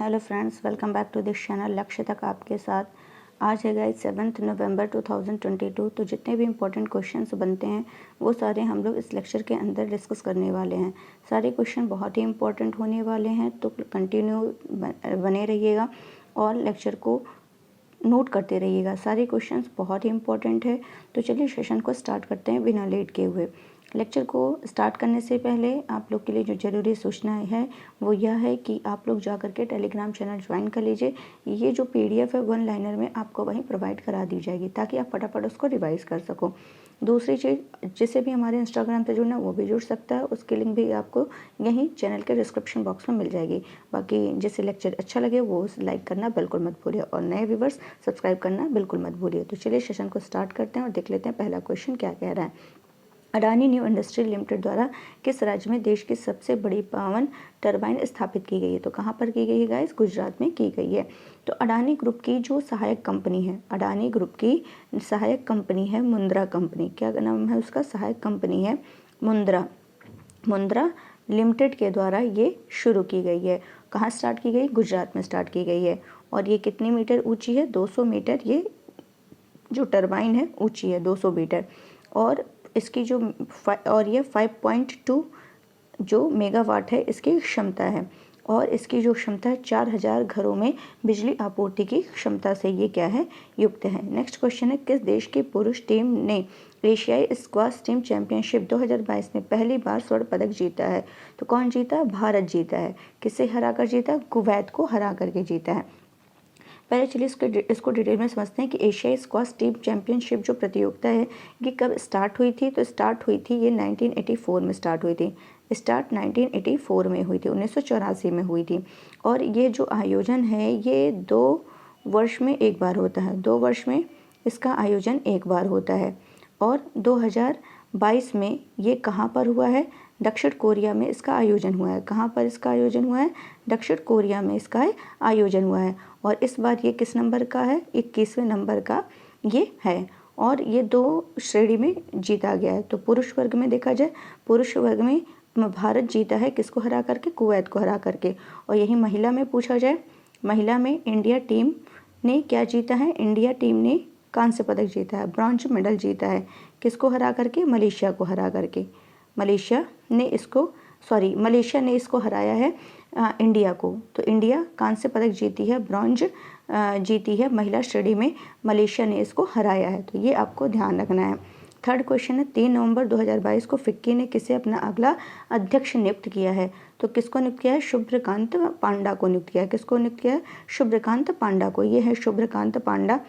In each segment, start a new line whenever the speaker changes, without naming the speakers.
Hello friends, welcome back to this channel लक्ष्य तक आपके साथ। आज है गाइस 7 नवंबर 2022। तो जितने भी इंपॉर्टेंट क्वेश्चंस बनते हैं वो सारे हम लोग इस लेक्चर के अंदर डिस्कस करने वाले हैं। सारे क्वेश्चन बहुत ही इंपॉर्टेंट होने वाले हैं, तो कंटिन्यू बने रहिएगा और लेक्चर को नोट करते रहिएगा। सारे क्वेश्चंस बहुत ही इंपॉर्टेंट है। तो चलिए सेशन को स्टार्ट करते हैं बिना लेट किए हुए। लेक्चर को स्टार्ट करने से पहले आप लोग के लिए जो ज़रूरी सूचना है वो यह है कि आप लोग जा करके टेलीग्राम चैनल ज्वाइन कर लीजिए। ये जो पीडीएफ है वन लाइनर में आपको वहीं प्रोवाइड करा दी जाएगी ताकि आप फटाफट उसको रिवाइज़ कर सको। दूसरी चीज़, जिससे भी हमारे इंस्टाग्राम से जुड़ना वो भी जुड़ सकता है, उसकी लिंक भी आपको यहीं चैनल के डिस्क्रिप्शन बॉक्स में मिल जाएगी। बाकी जिसे लेक्चर अच्छा लगे वो लाइक करना बिल्कुल मत भूलिए और नए व्यूवर्स सब्सक्राइब करना बिल्कुल मत भूलिए। तो चलिए सेशन को स्टार्ट करते हैं और देख लेते हैं पहला क्वेश्चन क्या कह रहा है। अडानी न्यू इंडस्ट्री लिमिटेड द्वारा किस राज्य में देश की सबसे बड़ी पवन टरबाइन स्थापित की गई है? तो कहाँ पर की गई है गाइस? गुजरात में की गई है। तो अडानी ग्रुप की जो सहायक कंपनी है, अडानी ग्रुप की सहायक कंपनी है मुंद्रा कंपनी। क्या नाम है उसका? सहायक कंपनी है मुंद्रा लिमिटेड के द्वारा ये शुरू की गई है। कहाँ स्टार्ट की गई? गुजरात में स्टार्ट की गई है। और ये कितनी मीटर ऊँची है? 200 मीटर ये जो टरबाइन है ऊँची है, 200 मीटर। और इसकी जो ये 5.2 जो मेगावाट है इसकी क्षमता है। और इसकी जो क्षमता है 4000 घरों में बिजली आपूर्ति की क्षमता से ये क्या है? युक्त है। नेक्स्ट क्वेश्चन है, किस देश की पुरुष टीम ने एशियाई स्क्वैश टीम चैंपियनशिप 2022 में पहली बार स्वर्ण पदक जीता है? तो कौन जीता? भारत जीता है। किसे हरा कर जीता? कुवैत को हरा करके जीता है। पहले चलिए इसको डिटेल में समझते हैं कि एशियाई स्क्वैश टीम चैंपियनशिप जो प्रतियोगिता है ये कब स्टार्ट हुई थी? तो स्टार्ट हुई थी ये 1984 में स्टार्ट हुई थी। स्टार्ट 1984 में हुई थी, 1984 में हुई थी। और ये जो आयोजन है ये 2 वर्ष में एक बार होता है। 2 वर्ष में इसका आयोजन एक बार होता है। और 2022 में ये कहाँ पर हुआ है? दक्षिण कोरिया में इसका आयोजन हुआ है। कहाँ पर इसका आयोजन हुआ है? दक्षिण कोरिया में इसका आयोजन हुआ है। और इस बार ये किस नंबर का है? 21वें नंबर का ये है। और ये 2 श्रेणी में जीता गया है। तो पुरुष वर्ग में देखा जाए, पुरुष वर्ग में भारत जीता है किसको हरा करके? कुवैत को हरा करके। और यही महिला में पूछा जाए, महिला में इंडिया टीम ने क्या जीता है? इंडिया टीम ने कांस्य पदक जीता है, ब्रॉन्ज मेडल जीता है। किसको हरा करके? मलेशिया को हरा करके। मलेशिया ने इसको हराया है इंडिया को। तो इंडिया कांस्य पदक जीती है, ब्रॉन्ज जीती है महिला श्रेणी में, मलेशिया ने इसको हराया है। तो ये आपको ध्यान रखना है। थर्ड क्वेश्चन है, 3 नवंबर 2022 को फिक्की ने किसे अपना अगला अध्यक्ष नियुक्त किया है? तो किसको नियुक्त किया है? शुभ्रकांत पांडा को नियुक्त किया है। किसको नियुक्त किया है? शुभ्रकांत पांडा को। ये है शुभ्रकांत पांडा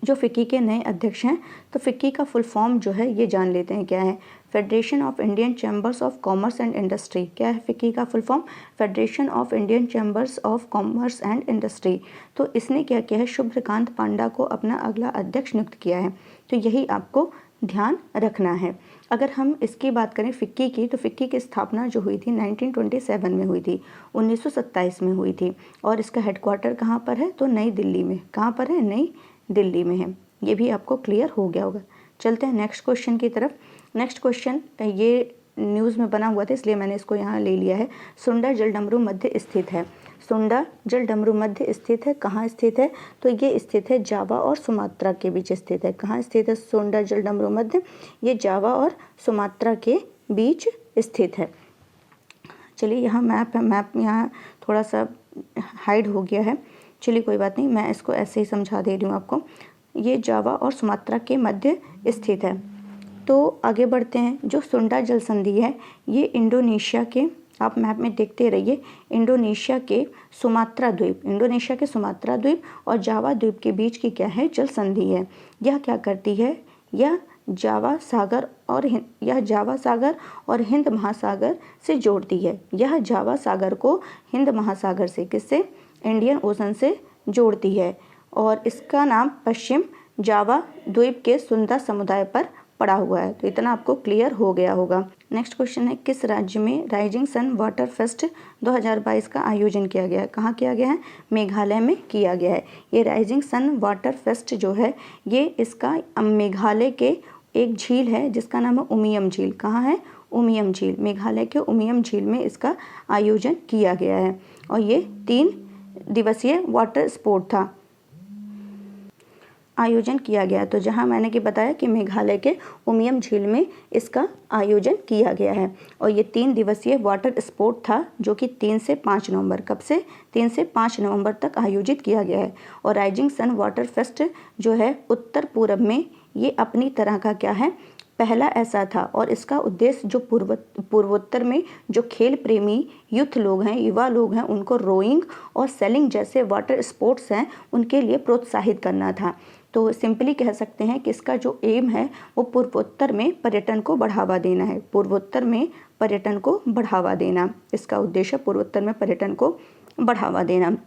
जो फिक्की के नए अध्यक्ष हैं। तो फिक्की का फुल फॉर्म जो है ये जान लेते हैं क्या है? Federation of Indian chambers of commerce and industry. क्या है फिक्की का full form? Federation of Indian chambers of commerce and industry. तो इसने क्या किया है? शुभ्रकांत पांडा को अपना अगला अध्यक्ष नियुक्त किया है। तो यही आपको ध्यान रखना है। अगर हम इसकी बात करें फिक्की की, तो फिक्की की स्थापना जो हुई थी 1927 में हुई थी, 1927 में हुई थी। और इसका हेडक्वार्टर कहाँ पर है? तो नई दिल्ली में। कहाँ पर है? नई दिल्ली में है। ये भी आपको क्लियर हो गया होगा। चलते हैं नेक्स्ट क्वेश्चन की तरफ। नेक्स्ट क्वेश्चन ये न्यूज़ में बना हुआ था इसलिए मैंने इसको यहाँ ले लिया है। सुंडा जलडमरू मध्य स्थित है। सुंडा जलडमरू मध्य स्थित है। कहाँ स्थित है? तो ये स्थित है जावा और सुमात्रा के बीच स्थित है। कहाँ स्थित है सुंडा जलडमरू मध्य? ये जावा और सुमात्रा के बीच स्थित है। चलिए यहाँ मैप यहाँ थोड़ा सा हाइड हो गया है। चलिए कोई बात नहीं, मैं इसको ऐसे ही समझा दे रही हूँ आपको। ये जावा और सुमात्रा के मध्य स्थित है। तो आगे बढ़ते हैं। जो सुंडा जल संधि है ये इंडोनेशिया के, आप मैप में देखते रहिए, इंडोनेशिया के सुमात्रा द्वीप और जावा द्वीप के बीच की क्या है? जल संधि है। यह क्या करती है? यह जावा सागर और हिंद महासागर से जोड़ती है। यह जावा सागर को हिंद महासागर से, किससे? इंडियन ओशन से जोड़ती है। और इसका नाम पश्चिम जावा द्वीप के सुंदा समुदाय पर पड़ा हुआ है। तो इतना आपको क्लियर हो गया होगा। नेक्स्ट क्वेश्चन है, किस राज्य में राइजिंग सन वाटर फेस्ट 2022 का आयोजन किया गया है? कहाँ किया गया है? मेघालय में किया गया है। ये राइजिंग सन वाटर फेस्ट जो है ये इसका मेघालय के एक झील है जिसका नाम है उमियम झील। कहाँ है? उमियम झील। मेघालय के उमियम झील में इसका आयोजन किया गया है। और ये 3 दिवसीय वाटर स्पोर्ट था आयोजन किया गया। तो जहां मैंने कि बताया कि मेघालय के उमियम झील में इसका आयोजन किया गया है और ये 3 दिवसीय वाटर स्पोर्ट था जो कि 3 से 5 नवंबर, कब से 3 से 5 नवंबर तक आयोजित किया गया है। और राइजिंग सन वाटर फेस्ट जो है उत्तर पूर्व में ये अपनी तरह का क्या है, पहला ऐसा था और इसका उद्देश्य जो पूर्वोत्तर में जो खेल प्रेमी युवा लोग हैं उनको रोइंग और सेलिंग जैसे वाटर स्पोर्ट्स हैं उनके लिए प्रोत्साहित करना था। तो सिंपली कह सकते हैं कि इसका जो एम है वो पूर्वोत्तर में पर्यटन को बढ़ावा देना है। पूर्वोत्तर में पर्यटन को बढ़ावा देना, इसका उद्देश्य पूर्वोत्तर में पर्यटन को बढ़ावा देना।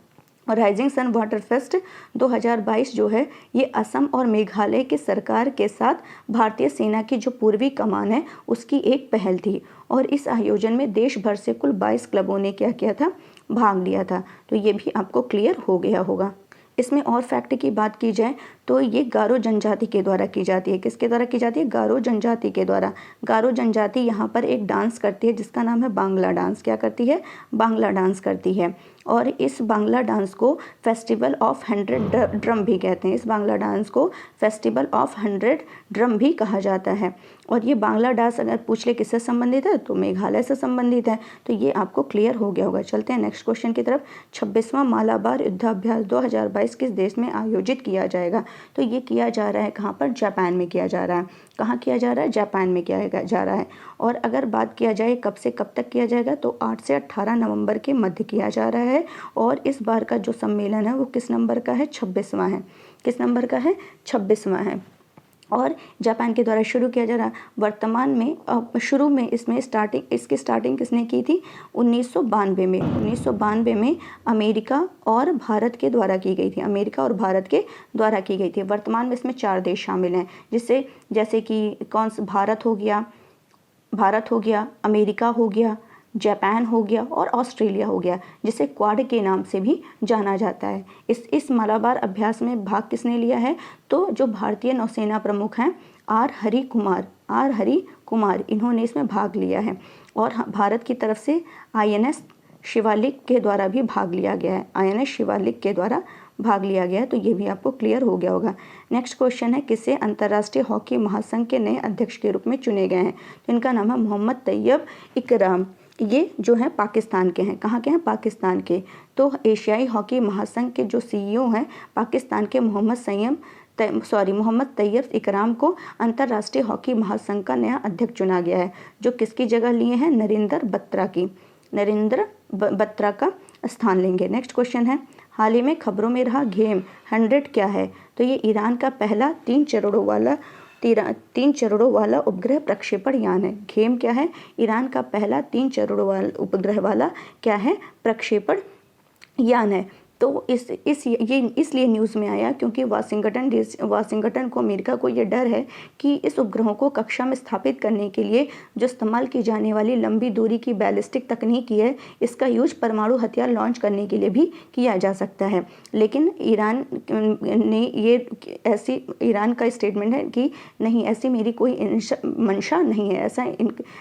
और राइजिंग सन वाटर फेस्ट 2022 जो है ये असम और मेघालय की सरकार के साथ भारतीय सेना की जो पूर्वी कमान है उसकी एक पहल थी और इस आयोजन में देश भर से कुल 22 क्लबों ने क्या किया था, भाग लिया था। तो ये भी आपको क्लियर हो गया होगा। इसमें और फैक्ट की बात की जाए तो ये गारो जनजाति के द्वारा की जाती है। किसके द्वारा की जाती है? गारो जनजाति के द्वारा। गारो जनजाति यहाँ पर एक डांस करती है जिसका नाम है बांग्ला डांस। क्या करती है? बांग्ला डांस करती है और इस बांग्ला डांस को फेस्टिवल ऑफ 100 ड्रम भी कहते हैं। इस बांग्ला डांस को फेस्टिवल ऑफ 100 ड्रम भी कहा जाता है। और ये बांग्ला डांस अगर पूछ ले किससे संबंधित है तो मेघालय से संबंधित है। तो ये आपको क्लियर हो गया होगा। चलते हैं नेक्स्ट क्वेश्चन की तरफ। 26वां मालाबार युद्धाभ्यास 2022 किस देश में आयोजित किया जाएगा? तो ये किया जा रहा है कहाँ पर? जापान में किया जा रहा है। कहाँ किया जा रहा है? जापान में किया जा रहा है। और अगर बात किया जाए कब से कब तक किया जाएगा तो 8 से 18 नवंबर के मध्य किया जा रहा है। और इस बार का जो सम्मेलन है वो किस नंबर का है? 26वां है। किस नंबर का है? 26वां है और जापान के द्वारा शुरू किया जा रहा है। वर्तमान में शुरू में इसकी स्टार्टिंग किसने की थी? 1992 में। 1992 में अमेरिका और भारत के द्वारा की गई थी। अमेरिका और भारत के द्वारा की गई थी। वर्तमान में इसमें 4 देश शामिल हैं जैसे कि भारत हो गया, अमेरिका हो गया, जापान हो गया और ऑस्ट्रेलिया हो गया, जिसे क्वाड के नाम से भी जाना जाता है। इस मालाबार अभ्यास में भाग किसने लिया है? तो जो भारतीय नौसेना प्रमुख हैं आर हरि कुमार इन्होंने इसमें भाग लिया है। और भारत की तरफ से INS शिवालिक के द्वारा भी भाग लिया गया है। INS शिवालिक के द्वारा भाग लिया गया है। तो ये भी आपको क्लियर हो गया होगा। नेक्स्ट क्वेश्चन है किसे अंतर्राष्ट्रीय हॉकी महासंघ के नए अध्यक्ष के रूप में चुने गए हैं? तो इनका नाम है मोहम्मद तैयब इकराम। ये जो है पाकिस्तान के हैं। कहाँ के हैं? पाकिस्तान के। तो एशियाई हॉकी महासंघ के जो CEO हैं पाकिस्तान के मोहम्मद तैयब इकराम को अंतर्राष्ट्रीय हॉकी महासंघ का नया अध्यक्ष चुना गया है, जो किसकी जगह लिए हैं? नरेंद्र बत्रा का स्थान लेंगे। नेक्स्ट क्वेश्चन है हाल ही में खबरों में रहा घेम 100 क्या है? तो ये ईरान का पहला 3 चरणों वाला उपग्रह प्रक्षेपण यान है। घेम क्या है? ईरान का पहला 3 चरणों वाला उपग्रह वाला क्या है? प्रक्षेपण यान है। तो ये इसलिए न्यूज़ में आया क्योंकि वाशिंगटन को, अमेरिका को ये डर है कि इस उपग्रहों को कक्षा में स्थापित करने के लिए जो इस्तेमाल की जाने वाली लंबी दूरी की बैलिस्टिक तकनीकी है इसका यूज परमाणु हथियार लॉन्च करने के लिए भी किया जा सकता है। लेकिन ईरान का स्टेटमेंट है कि नहीं, ऐसी मेरी कोई मंशा नहीं है।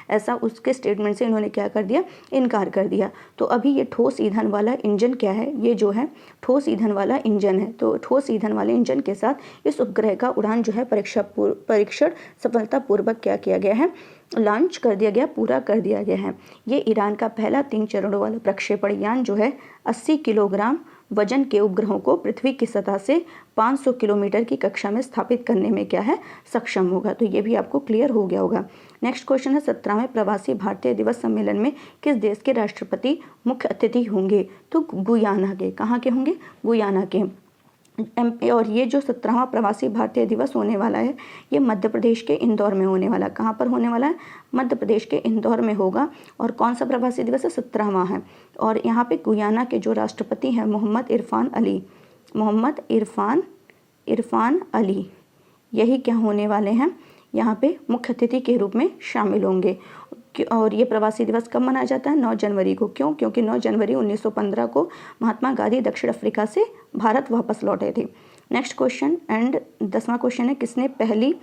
ऐसा उसके स्टेटमेंट से इन्होंने क्या कर दिया? इनकार कर दिया। तो अभी ये ठोस ईंधन वाला इंजन क्या है? ये जो है ठोस ईंधन वाला इंजन है। तो ठोस ईंधन वाले इंजन के साथ इस उपग्रह का उड़ान जो है परीक्षण सफलतापूर्वक क्या किया गया है? लॉन्च कर दिया गया, पूरा कर दिया गया है। ये ईरान का पहला 3 चरणों वाला प्रक्षेपण यान जो है 80 किलोग्राम वजन के उपग्रहों को पृथ्वी की सतह से 500 किलोमीटर की कक्षा में स्थापित करने में क्या है? सक्षम होगा। तो ये भी आपको क्लियर हो गया होगा। नेक्स्ट क्वेश्चन है 17वें प्रवासी भारतीय दिवस सम्मेलन में किस देश के राष्ट्रपति मुख्य अतिथि होंगे? तो गुयाना के। कहाँ के होंगे? गुयाना के। और ये जो 17वां प्रवासी भारतीय दिवस होने वाला है ये मध्य प्रदेश के इंदौर में होने वाला है। कहाँ पर होने वाला है? मध्य प्रदेश के इंदौर में होगा। और कौन सा प्रवासी दिवस है? 17वां है। और यहाँ पे गुयाना के जो राष्ट्रपति हैं मोहम्मद इरफान अली यही क्या होने वाले हैं? यहाँ पे मुख्य अतिथि के रूप में शामिल होंगे। और ये प्रवासी दिवस कब मनाया जाता है? 9 जनवरी को। क्यों? क्योंकि 9 जनवरी 1915 को महात्मा गांधी दक्षिण अफ्रीका से भारत वापस लौटे थे। नेक्स्ट क्वेश्चन एंड 10वां क्वेश्चन है किसने पहली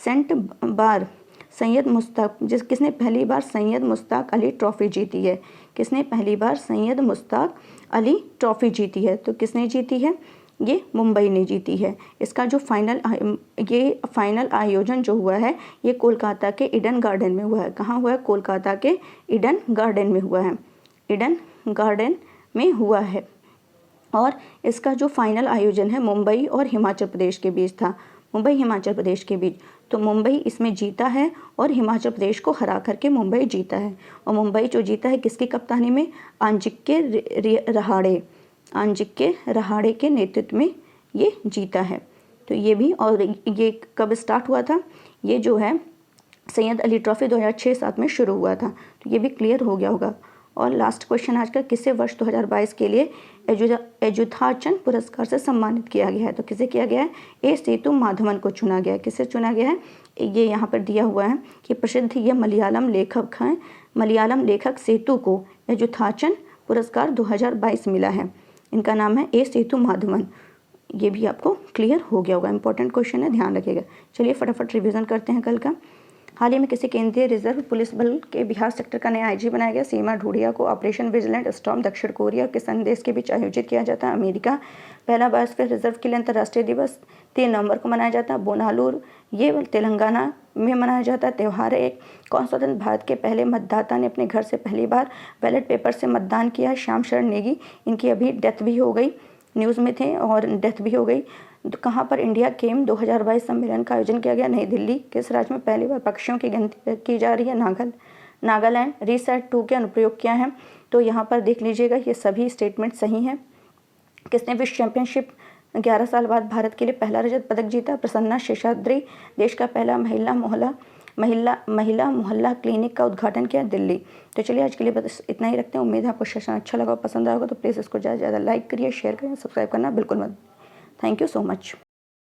सेंट बार किसने पहली बार सैयद मुश्ताक अली ट्रॉफ़ी जीती है? किसने पहली बार सैयद मुश्ताक अली ट्रॉफ़ी जीती है? तो किसने जीती है? ये मुंबई ने जीती है। इसका जो फाइनल आयोजन जो हुआ है ये कोलकाता के ईडन गार्डन में हुआ है। कहाँ हुआ है? कोलकाता के ईडन गार्डन में हुआ है। ईडन गार्डन में हुआ है। और इसका जो फाइनल आयोजन है मुंबई और हिमाचल प्रदेश के बीच था। मुंबई हिमाचल प्रदेश के बीच। तो मुंबई इसमें जीता है और हिमाचल प्रदेश को हरा करके मुंबई जीता है। और मुंबई जो जीता है किसकी कप्तानी में? आंजिके रहाड़े के नेतृत्व में ये जीता है। तो ये भी, और ये कब स्टार्ट हुआ था? ये जो है सैयद अली ट्रॉफ़ी 2006-07 में शुरू हुआ था। तो ये भी क्लियर हो गया होगा। और लास्ट क्वेश्चन आज का, किसे वर्ष 2022 के लिए एजुथाचन पुरस्कार से सम्मानित किया गया है? तो किसे किया गया है? ए सेतु माधवन को चुना गया है। किसे चुना गया है? ये यहाँ पर दिया हुआ है कि प्रसिद्ध ये मलयालम लेखक हैं। मलयालम लेखक सेतु को एजुथाचन पुरस्कार 2022 मिला है। इनका नाम है ए सेतु माधवन। ये भी आपको क्लियर हो गया होगा। इंपॉर्टेंट क्वेश्चन है, ध्यान रखिएगा। चलिए फटाफट रिवीजन करते हैं कल का। हाल ही में किसी केंद्रीय रिजर्व पुलिस बल के बिहार सेक्टर का नया आईजी बनाया गया। सीमा ढूंढिया को ऑपरेशन विजिलेंट स्टॉर्म दक्षिण कोरिया के संदेश के बीच आयोजित किया जाता है। अमेरिका पहला बायोस्फीयर रिजर्व के लिए अंतर्राष्ट्रीय दिवस 3 नवंबर को मनाया जाता है। बोनालूर ये तेलंगाना में मनाया जाता है। त्यौहार एक कौन स्वतंत्र भारत के पहले मतदाता ने अपने घर से पहली बार बैलेट पेपर से मतदान किया? श्याम शरण नेगी। इनकी अभी डेथ भी हो गई, न्यूज़ में थे और डेथ भी हो गई। तो कहाँ पर इंडिया केम 2022 सम्मेलन का आयोजन किया गया? नई दिल्ली। किस राज्य में पहली बार पक्षियों की गिनती की जा रही है? नागालैंड। रीसेट 2 के अनुप्रयोग क्या हैं? तो यहाँ पर देख लीजिएगा, ये सभी स्टेटमेंट सही हैं। किसने विश्व चैंपियनशिप 11 साल बाद भारत के लिए पहला रजत पदक जीता? प्रसन्ना शेषाद्री। देश का पहला महिला मोहल्ला क्लिनिक का उद्घाटन किया? दिल्ली। तो चलिए आज के लिए बस इतना ही रखते हैं। उम्मीद है आपको सेशन अच्छा लगा, पसंद आएगा। तो प्लीज़ इसको ज़्यादा से ज़्यादा लाइक करिए, शेयर करिए, सब्सक्राइब करना बिल्कुल मत। Thank you so much.